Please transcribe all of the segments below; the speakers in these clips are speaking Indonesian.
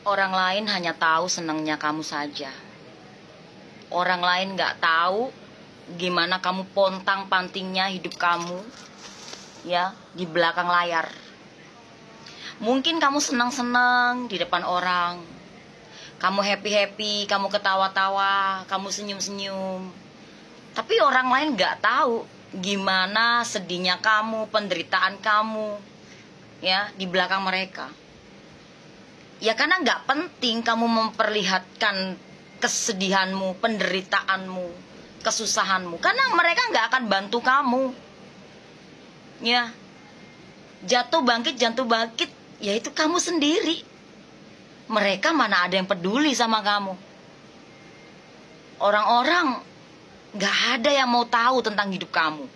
Orang lain hanya tahu senangnya kamu saja. Orang lain gak tahu gimana kamu pontang-pantingnya hidup kamu, ya, di belakang layar. Mungkin kamu senang-senang di depan orang. Kamu happy-happy, kamu ketawa-tawa, kamu senyum-senyum. Tapi orang lain gak tahu gimana sedihnya kamu, penderitaan kamu, ya, di belakang mereka. Ya karena gak penting kamu memperlihatkan kesedihanmu, penderitaanmu, kesusahanmu. Karena mereka gak akan bantu kamu. Ya, jatuh bangkit, ya itu kamu sendiri. Mereka mana ada yang peduli sama kamu. Orang-orang gak ada yang mau tahu tentang hidup kamu.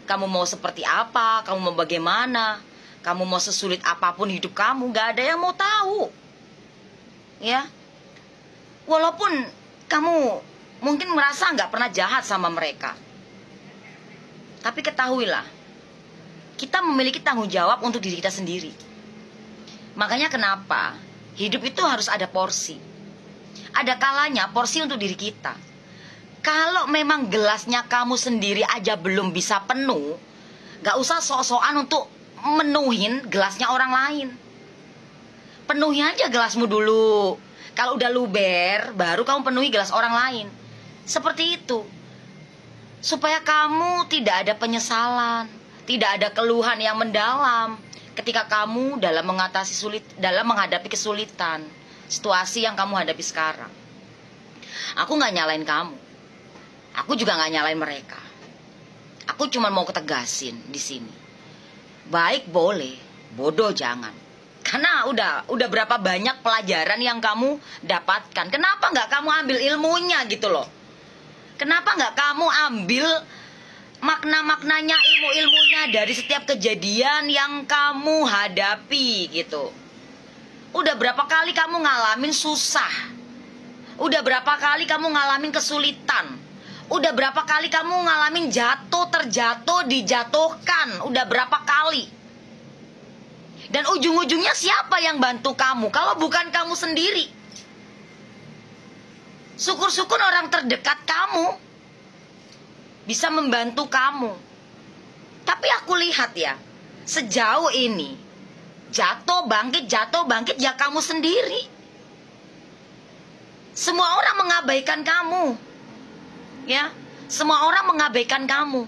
Kamu mau seperti apa, kamu mau bagaimana, kamu mau sesulit apapun hidup kamu, gak ada yang mau tahu. Ya, walaupun kamu mungkin merasa gak pernah jahat sama mereka, tapi ketahuilah, kita memiliki tanggung jawab untuk diri kita sendiri. Makanya kenapa hidup itu harus ada porsi. Ada kalanya porsi untuk diri kita. Kalau memang gelasnya kamu sendiri aja belum bisa penuh, gak usah sok-sokan untuk menuhin gelasnya orang lain. Penuhi aja gelasmu dulu. Kalau udah luber, baru kamu penuhi gelas orang lain. Seperti itu. Supaya kamu tidak ada penyesalan, tidak ada keluhan yang mendalam ketika kamu dalam menghadapi kesulitan, situasi yang kamu hadapi sekarang. Aku gak nyalain kamu. Aku juga gak nyalain mereka. Aku cuma mau ketegasin di sini. Baik boleh, bodoh jangan. Karena udah berapa banyak pelajaran yang kamu dapatkan. Kenapa nggak kamu ambil ilmunya gitu loh? Kenapa nggak kamu ambil makna-maknanya, ilmu-ilmunya dari setiap kejadian yang kamu hadapi gitu? Udah berapa kali kamu ngalamin susah? Udah berapa kali kamu ngalamin kesulitan? Udah berapa kali kamu ngalamin jatuh, terjatuh, dijatuhkan? Udah berapa kali? Dan ujung-ujungnya siapa yang bantu kamu kalau bukan kamu sendiri? Syukur-syukur orang terdekat kamu bisa membantu kamu. Tapi aku lihat ya, sejauh ini jatuh bangkit ya kamu sendiri. Semua orang mengabaikan kamu. Ya, semua orang mengabaikan kamu.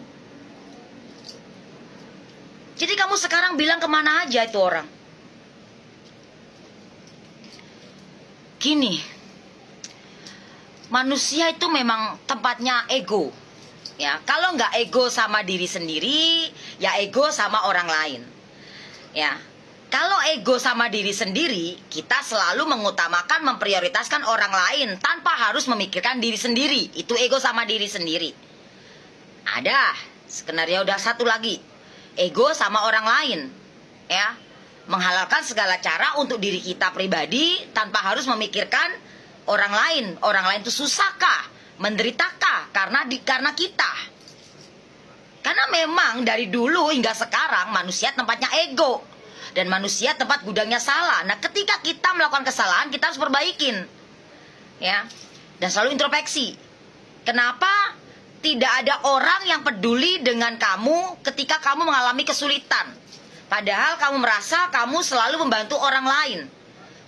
Jadi kamu sekarang bilang kemana aja itu orang? Gini, manusia itu memang tempatnya ego. Ya, kalau nggak ego sama diri sendiri, ya ego sama orang lain. Ya, kalau ego sama diri sendiri, kita selalu mengutamakan, memprioritaskan orang lain tanpa harus memikirkan diri sendiri. Itu ego sama diri sendiri. Ada skenario udah satu lagi. Ego sama orang lain, ya, menghalalkan segala cara untuk diri kita pribadi tanpa harus memikirkan orang lain. Orang lain itu susahkah, menderitakah karena kita. Karena memang dari dulu hingga sekarang manusia tempatnya ego dan manusia tempat gudangnya salah. Nah, ketika kita melakukan kesalahan, kita harus perbaikin, ya, dan selalu introspeksi. Kenapa tidak ada orang yang peduli dengan kamu ketika kamu mengalami kesulitan? Padahal kamu merasa kamu selalu membantu orang lain.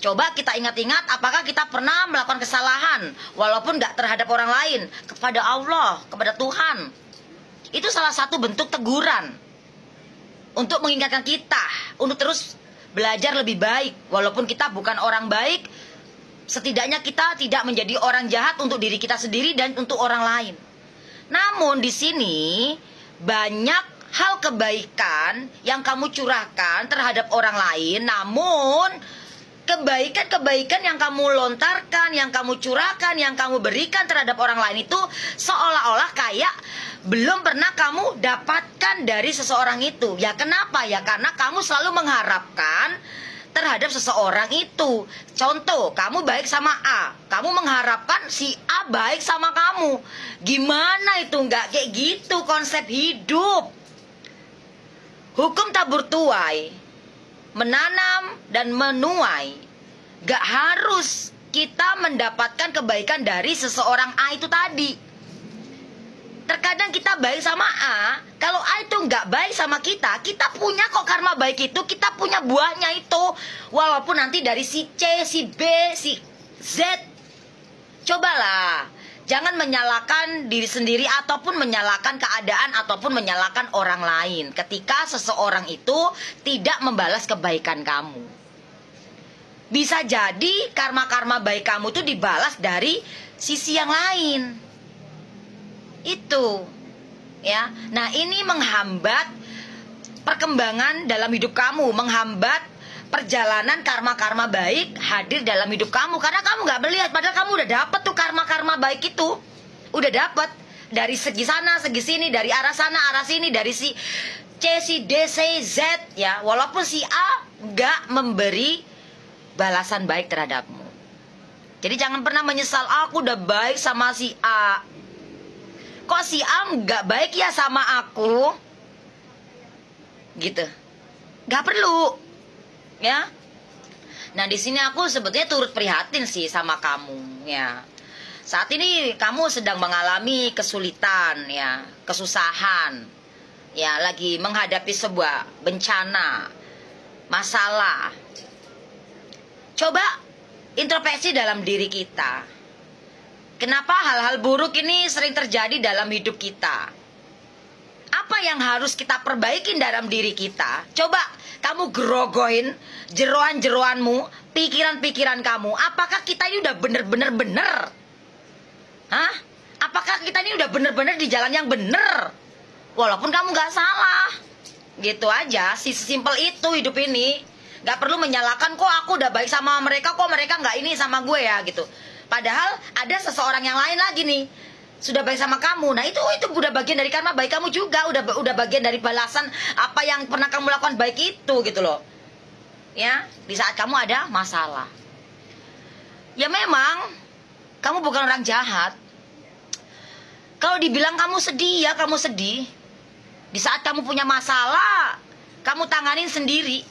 Coba kita ingat-ingat, apakah kita pernah melakukan kesalahan walaupun gak terhadap orang lain, kepada Allah, kepada Tuhan. Itu salah satu bentuk teguran untuk mengingatkan kita untuk terus belajar lebih baik. Walaupun kita bukan orang baik, setidaknya kita tidak menjadi orang jahat untuk diri kita sendiri dan untuk orang lain. Namun di sini banyak hal kebaikan yang kamu curahkan terhadap orang lain. Namun kebaikan-kebaikan yang kamu lontarkan, yang kamu curahkan, yang kamu berikan terhadap orang lain itu seolah-olah kayak belum pernah kamu dapatkan dari seseorang itu. Ya kenapa? Ya karena kamu selalu mengharapkan terhadap seseorang itu. Contoh, kamu baik sama A, kamu mengharapkan si A baik sama kamu. Gimana itu? Nggak kayak gitu konsep hidup. Hukum tabur tuai, menanam dan menuai. Gak harus kita mendapatkan kebaikan dari seseorang A itu tadi. Terkadang kita baik sama A, kalau A itu nggak baik sama kita, kita punya kok karma baik itu, kita punya buahnya itu. Walaupun nanti dari si C, si B, si Z. Cobalah, jangan menyalahkan diri sendiri ataupun menyalahkan keadaan ataupun menyalahkan orang lain ketika seseorang itu tidak membalas kebaikan kamu. Bisa jadi karma-karma baik kamu itu dibalas dari sisi yang lain. Itu ya. Nah, ini menghambat perkembangan dalam hidup kamu, menghambat perjalanan karma-karma baik hadir dalam hidup kamu karena kamu nggak melihat, padahal kamu udah dapet tuh karma-karma baik itu. Udah dapet dari segi sana, segi sini, dari arah sana, arah sini, dari si C, si D, C, Z ya. Walaupun si A nggak memberi balasan baik terhadapmu. Jadi jangan pernah menyesal, aku udah baik sama si A, kok si A nggak baik ya sama aku, gitu. Nggak perlu, ya. Nah, di sini aku sebetulnya turut prihatin sih sama kamu, ya. Saat ini kamu sedang mengalami kesulitan, ya, kesusahan, ya, lagi menghadapi sebuah bencana, masalah. Coba introspeksi dalam diri kita. Kenapa hal-hal buruk ini sering terjadi dalam hidup kita? Apa yang harus kita perbaikin dalam diri kita? Coba kamu gerogohin jeroan-jeroanmu, pikiran-pikiran kamu. Apakah kita ini udah bener-bener bener? Hah? Apakah kita ini udah bener-bener di jalan yang bener? Walaupun kamu gak salah. Gitu aja, sesimpel itu hidup ini. Gak perlu menyalahkan, kok aku udah baik sama mereka, kok mereka gak ini sama gue ya, gitu. Padahal ada seseorang yang lain lagi nih sudah baik sama kamu. Nah, itu udah bagian dari karma baik kamu juga, udah bagian dari balasan apa yang pernah kamu lakukan baik itu, gitu loh. Ya, di saat kamu ada masalah. Ya memang kamu bukan orang jahat. Kalau dibilang kamu sedih, ya kamu sedih. Di saat kamu punya masalah, kamu tanganin sendiri.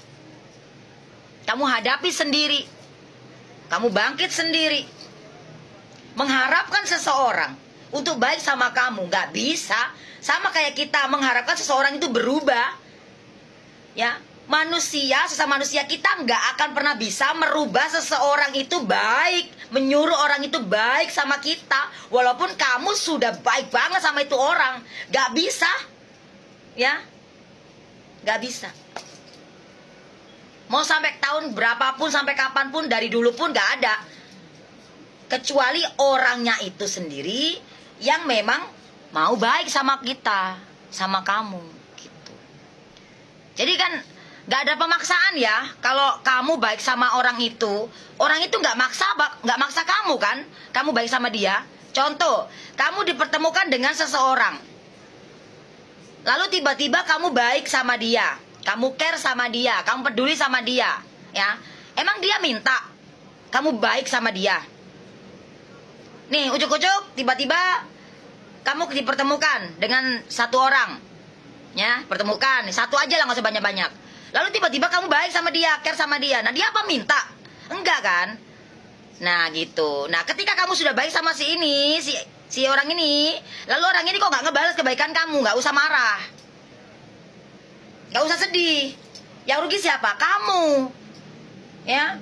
Kamu hadapi sendiri. Kamu bangkit sendiri. Mengharapkan seseorang untuk baik sama kamu gak bisa. Sama kayak kita mengharapkan seseorang itu berubah. Ya, manusia, sesama manusia, kita gak akan pernah bisa merubah seseorang itu baik, menyuruh orang itu baik sama kita. Walaupun kamu sudah baik banget sama itu orang, gak bisa. Ya, gak bisa. Mau sampai tahun berapapun, sampai kapanpun, dari dulu pun gak ada. Kecuali orangnya itu sendiri yang memang mau baik sama kita, sama kamu, gitu. Jadi kan gak ada pemaksaan ya. Kalau kamu baik sama orang itu nggak maksa kamu kan, kamu baik sama dia. Contoh, kamu dipertemukan dengan seseorang, lalu tiba-tiba kamu baik sama dia, kamu care sama dia, kamu peduli sama dia, ya. Emang dia minta kamu baik sama dia? Nih, ujuk-ujuk tiba-tiba kamu dipertemukan dengan satu orang, ya, pertemukan satu aja lah, nggak usah banyak-banyak. Lalu tiba-tiba kamu baik sama dia, care sama dia. Nah, dia apa minta? Enggak kan? Nah, gitu. Nah, ketika kamu sudah baik sama si ini, si orang ini, lalu orang ini kok nggak ngebalas kebaikan kamu, nggak usah marah, nggak usah sedih. Yang rugi siapa? Kamu, ya.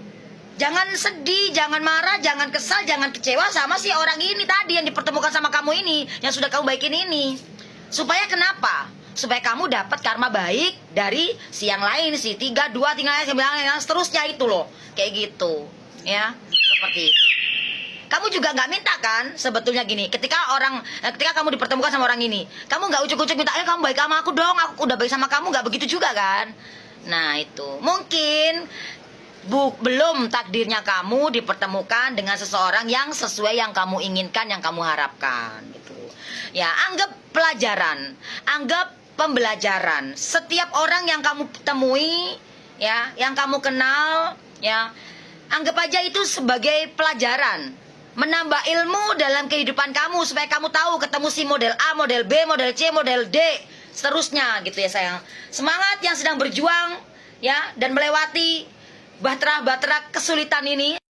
Jangan sedih, jangan marah, jangan kesal, jangan kecewa sama si orang ini tadi yang dipertemukan sama kamu ini, yang sudah kamu baikin ini. Supaya kenapa? Supaya kamu dapat karma baik dari si yang lain, si 3, 2, 3, 9, seterusnya itu loh. Kayak gitu, ya. Seperti itu. Kamu juga nggak minta kan sebetulnya gini, ketika kamu dipertemukan sama orang ini, kamu nggak ucuk-ucuk minta, kamu baik sama aku dong, aku udah baik sama kamu, nggak begitu juga kan. Nah, itu mungkin belum takdirnya kamu dipertemukan dengan seseorang yang sesuai yang kamu inginkan, yang kamu harapkan, gitu. Ya, anggap pelajaran, anggap pembelajaran. Setiap orang yang kamu temui, ya, yang kamu kenal, ya, anggap aja itu sebagai pelajaran, menambah ilmu dalam kehidupan kamu supaya kamu tahu ketemu si model A, model B, model C, model D, seterusnya, gitu ya sayang. Semangat yang sedang berjuang, ya, dan melewati bahtera-bahtera kesulitan ini